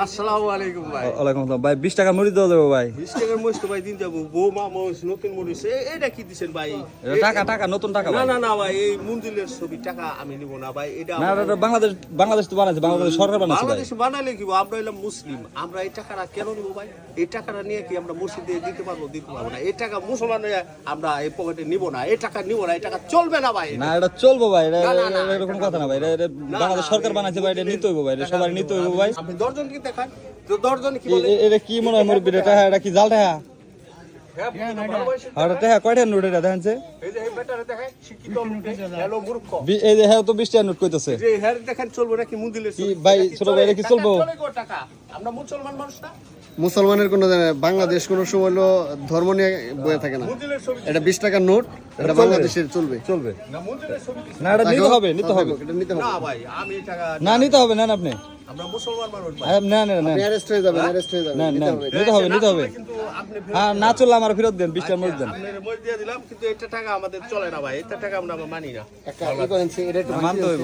আসসালামু আলাইকুম ভাই। ওয়ালাইকুম আসসালাম ভাই। 20 টাকা মরিচ দেওয়া যাবে ভাই। 20 টাকার মরিচ তো ভাই দিন যাবো। বৌমা মরিচ, নতুন মরিচ, এটা কি দিচ্ছেন ভাই? টাকা নতুন টাকা না ভাই। না না ভাই, এই মঞ্জুলের ছবি টাকা আমি নিব না ভাই। এটা না এটা বাংলাদেশ তো বানাইছে, বাংলাদেশ সরকার বানাইছে ভাই। বাংলাদেশে বানালে কি আমরা হইলাম মুসলিম, আমরা এই টাকাটা কেন নিব ভাই? এই টাকাটা নিয়ে কি আমরা মসজিদে দিতে পারবো না? এই টাকা মুসলমান হয়ে আমরা এই পকেটে নিব না, এই টাকা নিব না, এই টাকা চলবে না ভাই। না এটা চলবো ভাই, না, না, এরকম কথা না ভাই। এটা বাংলাদেশ সরকার বানাইছে ভাই, এটা নিতে হইব ভাই, এটা সবাই নিতে হইব ভাই। আপনি 10 জন কি দেখান, তো 10 জন কি বলে? এটা কি মনে হয় মুরব্বি, এটা কি জাল টাকা? আর টাকা কয়টা নোট এটা দেখেন? এই যে এই বেটারে দেখেন, শিক্ষিত লোক, হ্যালো মূর্খ। এই যে হ্যাঁ তো 20 টাকা নোট কইতাছে যে হ্যাঁ দেখেন চলবে নাকি মন্দিরের কি ভাই? ছোট ভাই এটা কি চলবো? চলে গো টাকা, আমরা মুসলমান মানুষ না। মুসলমানের কোনো বাংলাদেশ কোনো সময় হলো ধর্ম নিয়ে বয়ে থাকে না। মন্দিরের ছবি এটা 20 টাকার নোট, এটা বাংলাদেশের চলবে। না, মন্দিরের ছবি না এটা নিতে হবে এটা নিতে হবে। না ভাই, আমি টাকা না নিতে হবে না আপনি। আমরা মুসলমান মানুষ ভাই। না আপনি অ্যারেস্ট হয়ে যাবেন, অ্যারেস্ট হয়ে যাবেন। না নিতে হবে। নিতে হবে। কিন্তু আপনি হ্যাঁ না চললে আমার ফেরত দেন, 20 টাকা মরিচ দেন। আপনার মই দিয়ে দিলাম, কিন্তু এটা টাকা আমাদের চলে না ভাই, এটা টাকা আমরা মানি না। একটা ই করেন, এটা একটু মানতে হইব।